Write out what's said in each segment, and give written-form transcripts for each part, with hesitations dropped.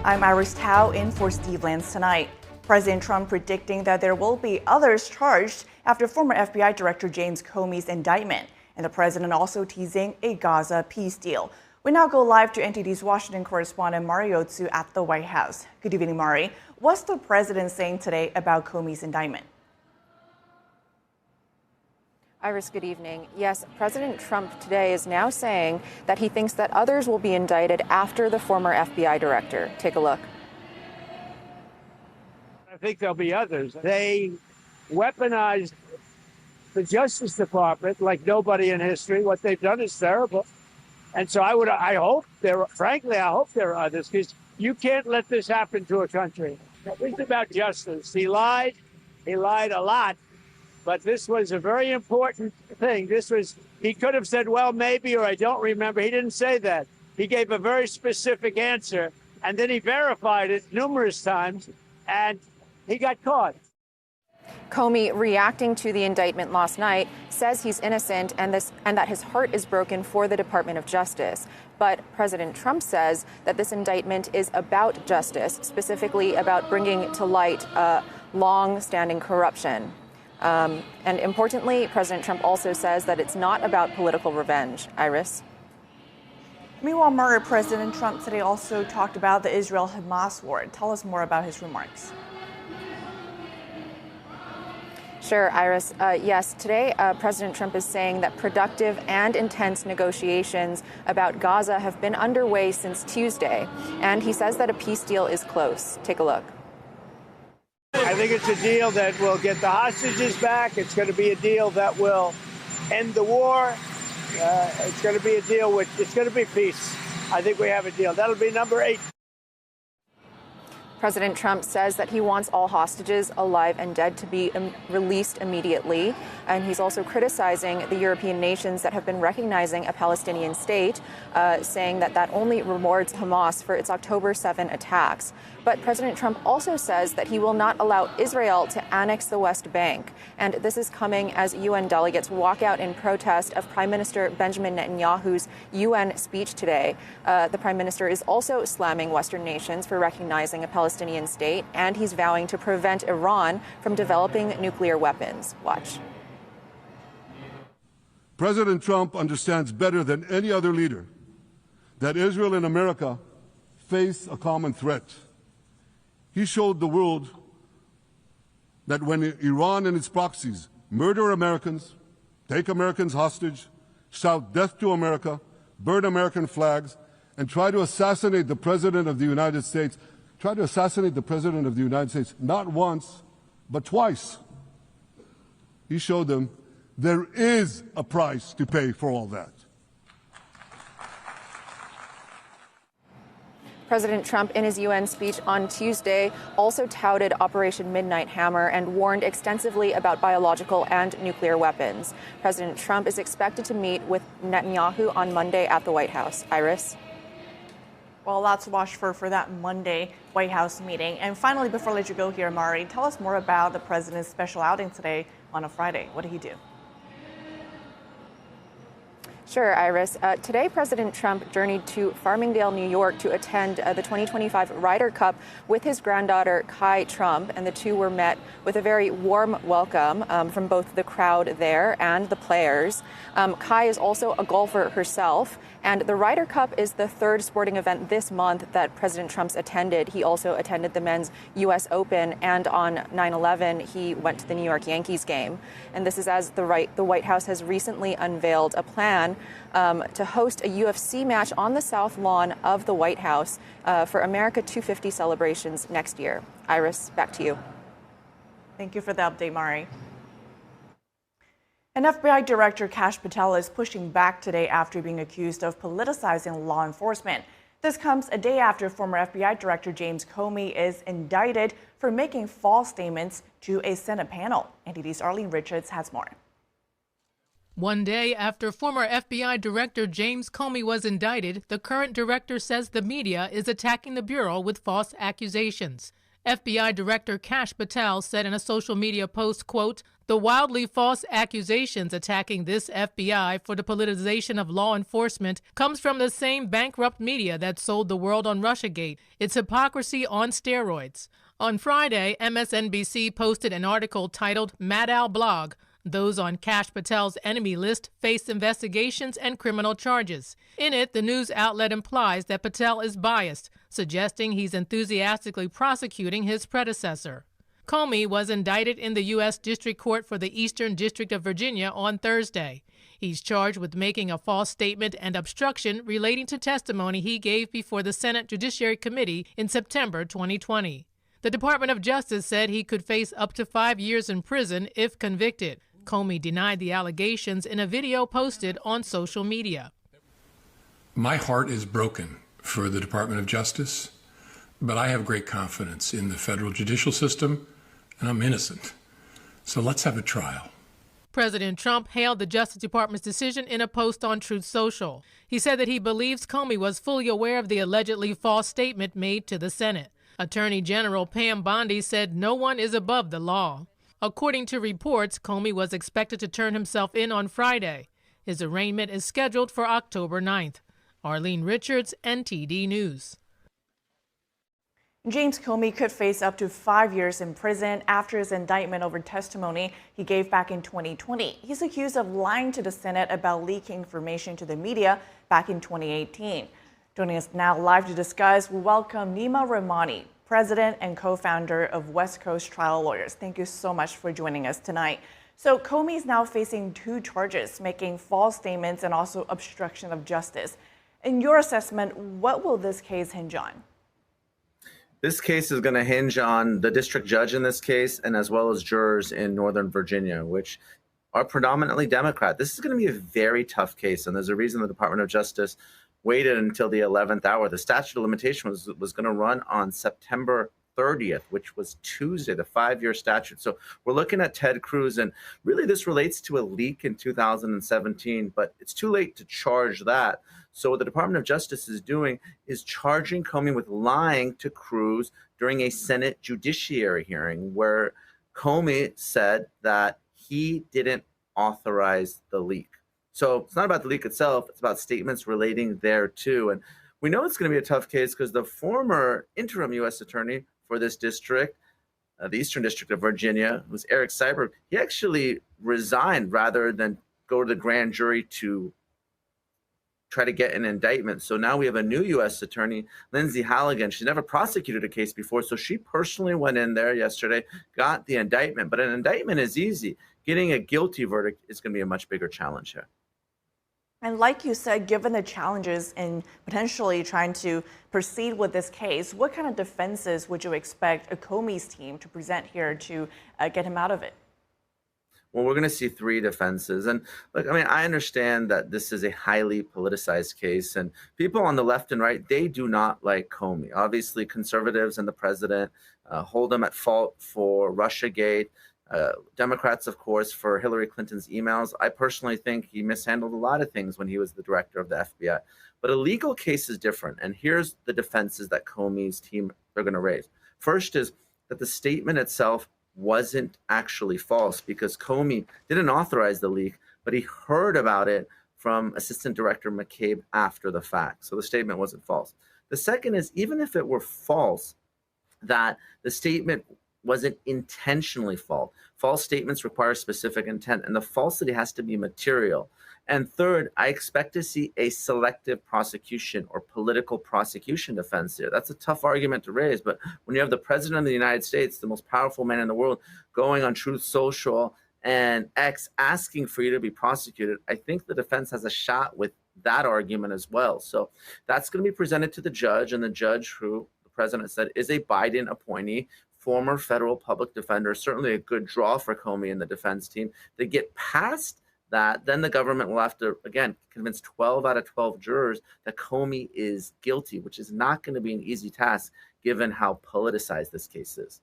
I'm Iris Tao in for Steve Lance tonight. President Trump predicting that there will be others charged after former FBI Director James Comey's indictment, and the president also teasing a Gaza peace deal. We now go live to NTD's Washington correspondent Mari Otsu at the White House. Good evening, Mari. What's the president saying today about Comey's indictment? Iris, good evening. Yes, President Trump today is now saying that he thinks that others will be indicted after the former FBI director. Take a look. I think there'll be others. They weaponized the Justice Department like nobody in history. What they've done is terrible. And so I hope there are others, because you can't let this happen to a country. This is about justice. He lied a lot. But this was a very important thing. He could have said, well, maybe, or I don't remember. He didn't say that. He gave a very specific answer, and then he verified it numerous times, and he got caught. Comey, reacting to the indictment last night, says he's innocent and that his heart is broken for the Department of Justice. But President Trump says that this indictment is about justice, specifically about bringing to light long-standing corruption. And importantly, President Trump also says that it's not about political revenge. Iris? Meanwhile, Murray, President Trump today also talked about the Israel-Hamas war. Tell us more about his remarks. Sure, Iris. Yes, today President Trump is saying that productive and intense negotiations about Gaza have been underway since Tuesday, and he says that a peace deal is close. Take a look. I think it's a deal that will get the hostages back. It's going to be a deal that will end the war. It's going to be a deal it's going to be peace. I think we have a deal. That'll be number 8. President Trump says that he wants all hostages, alive and dead, to be released immediately. And he's also criticizing the European nations that have been recognizing a Palestinian state, saying that only rewards Hamas for its October 7 attacks. But President Trump also says that he will not allow Israel to annex the West Bank. And this is coming as UN delegates walk out in protest of Prime Minister Benjamin Netanyahu's UN speech today. The Prime Minister is also slamming Western nations for recognizing a Palestinian state, and he's vowing to prevent Iran from developing nuclear weapons. Watch. President Trump understands better than any other leader that Israel and America face a common threat. He showed the world that when Iran and its proxies murder Americans, take Americans hostage, shout death to America, burn American flags, and try to assassinate the President of the United States, not once, but twice. He showed them there is a price to pay for all that. President Trump, in his UN speech on Tuesday, also touted Operation Midnight Hammer and warned extensively about biological and nuclear weapons. President Trump is expected to meet with Netanyahu on Monday at the White House. Iris? Well, lots to watch for that Monday White House meeting. And finally, before I let you go here, Mari, tell us more about the president's special outing today on a Friday. What did he do? Sure, Iris. Today, President Trump journeyed to Farmingdale, New York to attend the 2025 Ryder Cup with his granddaughter, Kai Trump, and the two were met with a very warm welcome from both the crowd there and the players. Kai is also a golfer herself, and the Ryder Cup is the third sporting event this month that President Trump's attended. He also attended the men's U.S. Open, and on 9/11, he went to the New York Yankees game. And this is as the White House has recently unveiled a plan to host a UFC match on the South Lawn of the White House for America 250 celebrations next year. Iris, back to you. Thank you for the update, Mari. And FBI Director Kash Patel is pushing back today after being accused of politicizing law enforcement. This comes a day after former FBI Director James Comey is indicted for making false statements to a Senate panel. NTD's Arlene Richards has more. One day after former FBI Director James Comey was indicted, the current director says the media is attacking the Bureau with false accusations. FBI Director Kash Patel said in a social media post, quote, "The wildly false accusations attacking this FBI for the politicization of law enforcement comes from the same bankrupt media that sold the world on Russiagate. It's hypocrisy on steroids." On Friday, MSNBC posted an article titled Mad Al Blog. Those on Kash Patel's enemy list face investigations and criminal charges. In it, the news outlet implies that Patel is biased, suggesting he's enthusiastically prosecuting his predecessor. Comey was indicted in the U.S. District Court for the Eastern District of Virginia on Thursday. He's charged with making a false statement and obstruction relating to testimony he gave before the Senate Judiciary Committee in September 2020. The Department of Justice said he could face up to 5 years in prison if convicted. Comey denied the allegations in a video posted on social media. My heart is broken for the Department of Justice, but I have great confidence in the federal judicial system, and I'm innocent. So let's have a trial. President Trump hailed the Justice Department's decision in a post on Truth Social. He said that he believes Comey was fully aware of the allegedly false statement made to the Senate. Attorney General Pam Bondi said no one is above the law. According to reports, Comey was expected to turn himself in on Friday. His arraignment is scheduled for October 9th. Arlene Richards, NTD News. James Comey could face up to 5 years in prison after his indictment over testimony he gave back in 2020. He's accused of lying to the Senate about leaking information to the media back in 2018. Joining us now live to discuss, we welcome Neama Rahmani, President and co-founder of West Coast Trial Lawyers. Thank you so much for joining us tonight. So Comey is now facing 2 charges, making false statements and also obstruction of justice. In your assessment, what will this case hinge on? This case is going to hinge on the district judge in this case, and as well as jurors in Northern Virginia, which are predominantly Democrat. This is going to be a very tough case, and there's a reason the Department of Justice waited until the 11th hour. The statute of limitations was going to run on September 30th, which was Tuesday, the 5-year statute. So we're looking at Ted Cruz, and really this relates to a leak in 2017, but it's too late to charge that. So what the Department of Justice is doing is charging Comey with lying to Cruz during a Senate Judiciary hearing where Comey said that he didn't authorize the leak. So it's not about the leak itself, it's about statements relating thereto. And we know it's going to be a tough case because the former interim U.S. attorney for this district, the Eastern District of Virginia, was Eric Seibert. He actually resigned rather than go to the grand jury to try to get an indictment. So now we have a new U.S. attorney, Lindsay Halligan. She's never prosecuted a case before, so she personally went in there yesterday, got the indictment. But an indictment is easy. Getting a guilty verdict is going to be a much bigger challenge here. And like you said, given the challenges in potentially trying to proceed with this case, what kind of defenses would you expect a Comey's team to present here to get him out of it? Well, we're going to see 3 defenses. And look, I mean, I understand that this is a highly politicized case, and people on the left and right, they do not like Comey. Obviously, conservatives and the president hold him at fault for Russiagate. Democrats, of course, for Hillary Clinton's emails. I personally think he mishandled a lot of things when he was the director of the FBI. But a legal case is different. And here's the defenses that Comey's team are going to raise. First is that the statement itself wasn't actually false because Comey didn't authorize the leak, but he heard about it from Assistant Director McCabe after the fact. So the statement wasn't false. The second is, even if it were false, that the statement wasn't intentionally false. False statements require specific intent, and the falsity has to be material. And third, I expect to see a selective prosecution or political prosecution defense here. That's a tough argument to raise, but when you have the president of the United States, the most powerful man in the world, going on Truth Social and X asking for you to be prosecuted, I think the defense has a shot with that argument as well. So that's going to be presented to the judge, and the judge, who the president said is a Biden appointee, former federal public defender, certainly a good draw for Comey and the defense team. They get past that, then the government will have to, again, convince 12 out of 12 jurors that Comey is guilty, which is not going to be an easy task given how politicized this case is.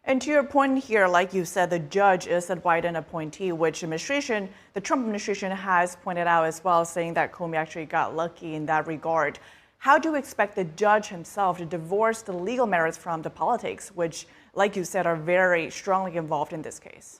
And to your point here, like you said, the judge is a Biden appointee, which the Trump administration has pointed out as well, saying that Comey actually got lucky in that regard. how do you expect the judge himself to divorce the legal merits from the politics, which, like you said, are very strongly involved in this case?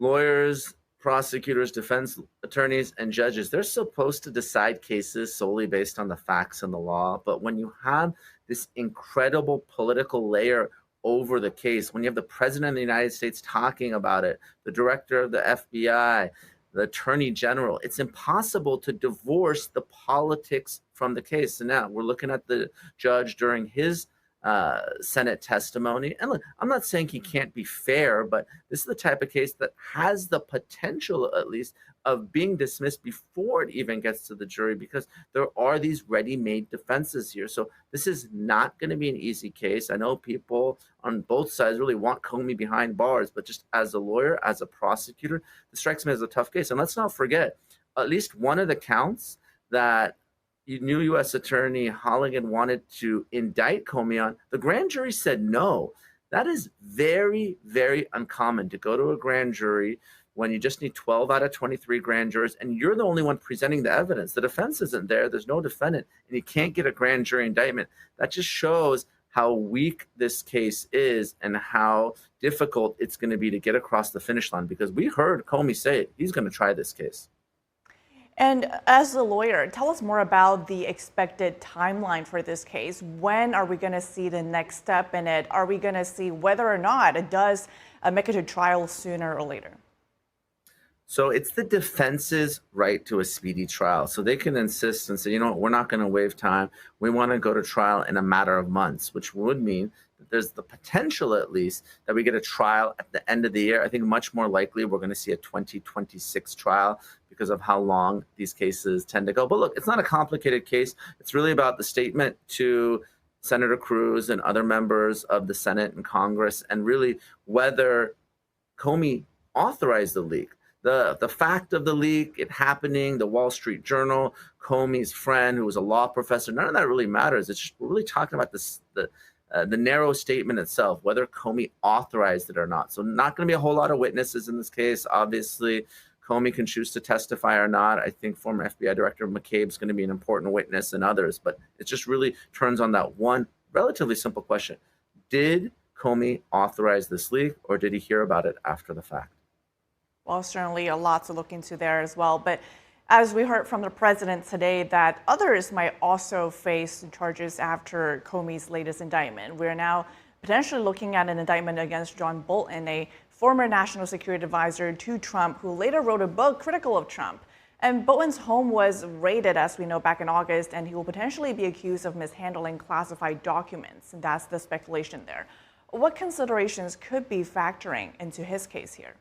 Lawyers, prosecutors, defense attorneys, and judges, they're supposed to decide cases solely based on the facts and the law. But when you have this incredible political layer over the case, when you have the president of the United States talking about it, the director of the FBI, the attorney general, it's impossible to divorce the politics from the case. And now we're looking at the judge during his Senate testimony. And look, I'm not saying he can't be fair, but this is the type of case that has the potential, at least, of being dismissed before it even gets to the jury, because there are these ready-made defenses here. So this is not going to be an easy case. I know people on both sides really want Comey behind bars, but just as a lawyer, as a prosecutor, this strikes me as a tough case. And let's not forget, at least one of the counts that new U.S. Attorney Holligan wanted to indict Comey on, the grand jury said no. That is very, very uncommon to go to a grand jury when you just need 12 out of 23 grand jurors and you're the only one presenting the evidence. The defense isn't there. There's no defendant, and you can't get a grand jury indictment. That just shows how weak this case is and how difficult it's going to be to get across the finish line, because we heard Comey say he's going to try this case. And as a lawyer, tell us more about the expected timeline for this case. When are we going to see the next step in it? Are we going to see whether or not it does make it to trial sooner or later? So it's the defense's right to a speedy trial. So they can insist and say, you know what, we're not going to waive time. We want to go to trial in a matter of months, which would mean that there's the potential, at least, that we get a trial at the end of the year. I think much more likely we're going to see a 2026 trial because of how long these cases tend to go. But look, it's not a complicated case. It's really about the statement to Senator Cruz and other members of the Senate and Congress, and really whether Comey authorized the leak. The fact of the leak, it happening, the Wall Street Journal, Comey's friend who was a law professor, none of that really matters. It's just we're really talking about the narrow statement itself, whether Comey authorized it or not. So not going to be a whole lot of witnesses in this case. Obviously, Comey can choose to testify or not. I think former FBI Director McCabe is going to be an important witness, and others. But it just really turns on that one relatively simple question. Did Comey authorize this leak, or did he hear about it after the fact? Well, certainly a lot to look into there as well. But as we heard from the president today, that others might also face charges after Comey's latest indictment. We're now potentially looking at an indictment against John Bolton, a former national security advisor to Trump, who later wrote a book critical of Trump. And Bolton's home was raided, as we know, back in August, and he will potentially be accused of mishandling classified documents. And that's the speculation there. What considerations could be factoring into his case here?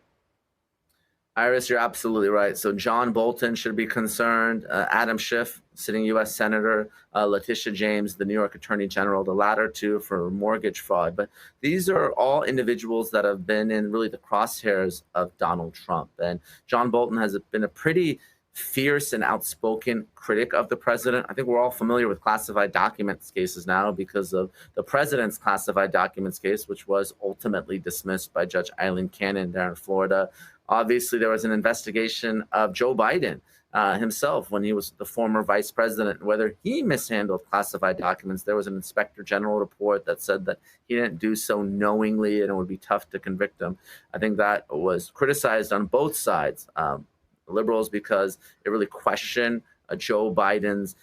Iris, you're absolutely right. So John Bolton should be concerned. Adam Schiff, sitting U.S. Senator, Letitia James, the New York Attorney General, the latter two for mortgage fraud. But these are all individuals that have been in really the crosshairs of Donald Trump. And John Bolton has been a pretty fierce and outspoken critic of the president. I think we're all familiar with classified documents cases now because of the president's classified documents case, which was ultimately dismissed by Judge Eileen Cannon there in Florida. Obviously, there was an investigation of Joe Biden himself when he was the former vice president, whether he mishandled classified documents. There was an inspector general report that said that he didn't do so knowingly and it would be tough to convict him. I think that was criticized on both sides, liberals, because it really questioned Joe Biden's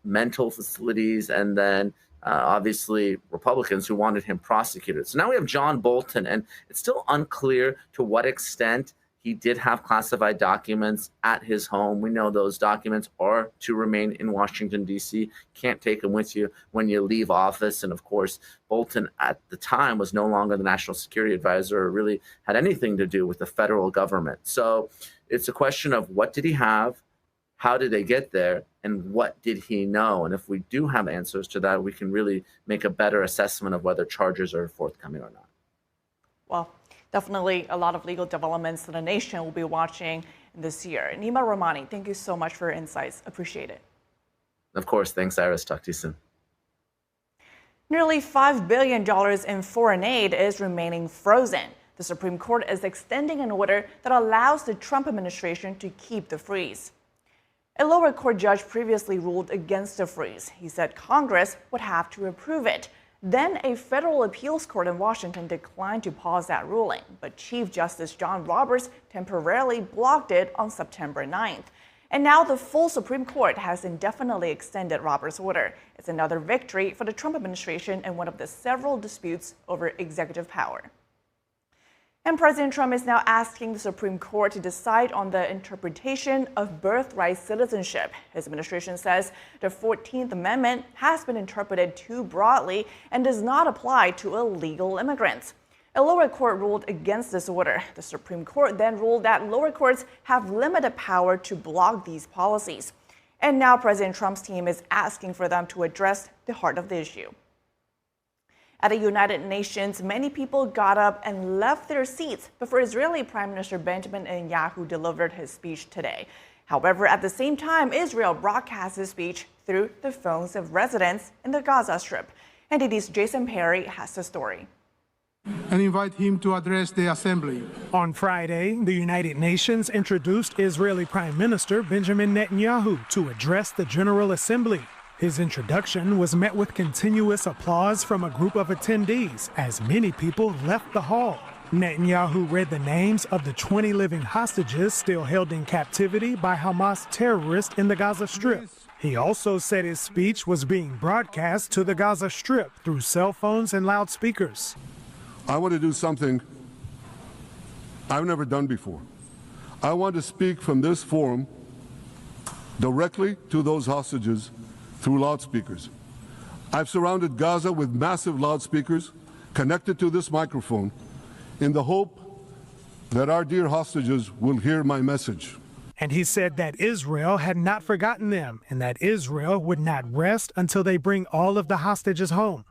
mental facilities, and then obviously Republicans who wanted him prosecuted. So now we have John Bolton, and it's still unclear to what extent he did have classified documents at his home. We know those documents are to remain in Washington, D.C. Can't take them with you when you leave office. And of course, Bolton at the time was no longer the national security advisor or really had anything to do with the federal government. So it's a question of what did he have? How did they get there? And what did he know? And if we do have answers to that, we can really make a better assessment of whether charges are forthcoming or not. Well, definitely a lot of legal developments that the nation will be watching this year. Neama Rahmani, thank you so much for your insights. Appreciate it. Of course. Thanks, Iris. Talk to you soon. Nearly $5 billion in foreign aid is remaining frozen. The Supreme Court is extending an order that allows the Trump administration to keep the freeze. A lower court judge previously ruled against the freeze. He said Congress would have to approve it. Then a federal appeals court in Washington declined to pause that ruling, but Chief Justice John Roberts temporarily blocked it on September 9th. And now the full Supreme Court has indefinitely extended Roberts' order. It's another victory for the Trump administration in one of the several disputes over executive power. And President Trump is now asking the Supreme Court to decide on the interpretation of birthright citizenship. His administration says the 14th Amendment has been interpreted too broadly and does not apply to illegal immigrants. A lower court ruled against this order. The Supreme Court then ruled that lower courts have limited power to block these policies. And now President Trump's team is asking for them to address the heart of the issue. At the United Nations, many people got up and left their seats before Israeli Prime Minister Benjamin Netanyahu delivered his speech today. However, at the same time, Israel broadcast his speech through the phones of residents in the Gaza Strip. NTD's Jason Perry has the story. And invite him to address the assembly. On Friday, the United Nations introduced Israeli Prime Minister Benjamin Netanyahu to address the General Assembly. His introduction was met with continuous applause from a group of attendees as many people left the hall. Netanyahu read the names of the 20 living hostages still held in captivity by Hamas terrorists in the Gaza Strip. He also said his speech was being broadcast to the Gaza Strip through cell phones and loudspeakers. I want to do something I've never done before. I want to speak from this forum directly to those hostages through loudspeakers. I've surrounded Gaza with massive loudspeakers connected to this microphone in the hope that our dear hostages will hear my message. And he said that Israel had not forgotten them and that Israel would not rest until they bring all of the hostages home.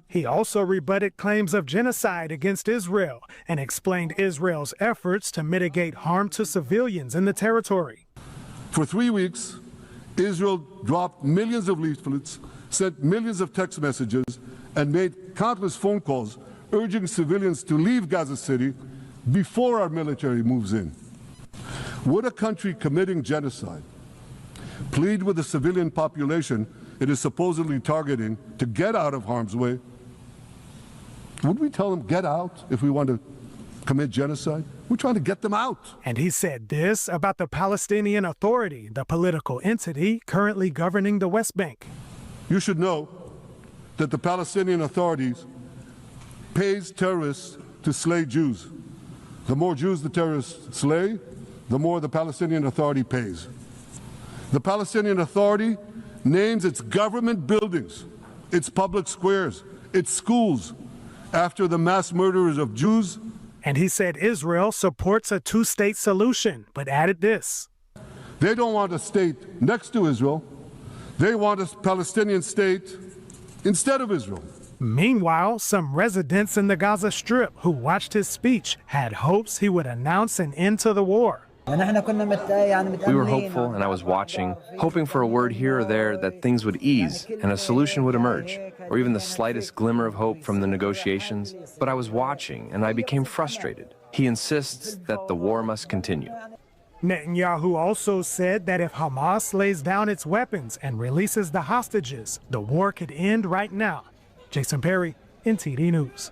He also rebutted claims of genocide against Israel and explained Israel's efforts to mitigate harm to civilians in the territory. For 3 weeks, Israel dropped millions of leaflets, sent millions of text messages, and made countless phone calls urging civilians to leave Gaza City before our military moves in. Would a country committing genocide plead with the civilian population it is supposedly targeting to get out of harm's way? Would we tell them, get out, if we want to commit genocide? We're trying to get them out. And he said this about the Palestinian Authority, the political entity currently governing the West Bank. You should know that the Palestinian Authority pays terrorists to slay Jews. The more Jews the terrorists slay, the more the Palestinian Authority pays. The Palestinian Authority names its government buildings, its public squares, its schools, after the mass murderers of Jews. And he said Israel supports a two-state solution, but added this. They don't want a state next to Israel. They want a Palestinian state instead of Israel. Meanwhile, some residents in the Gaza Strip who watched his speech had hopes he would announce an end to the war. We were hopeful, and I was watching, hoping for a word here or there that things would ease and a solution would emerge, or even the slightest glimmer of hope from the negotiations. But I was watching, and I became frustrated. He insists that the war must continue. Netanyahu also said that if Hamas lays down its weapons and releases the hostages, the war could end right now. Jason Perry, NTD News.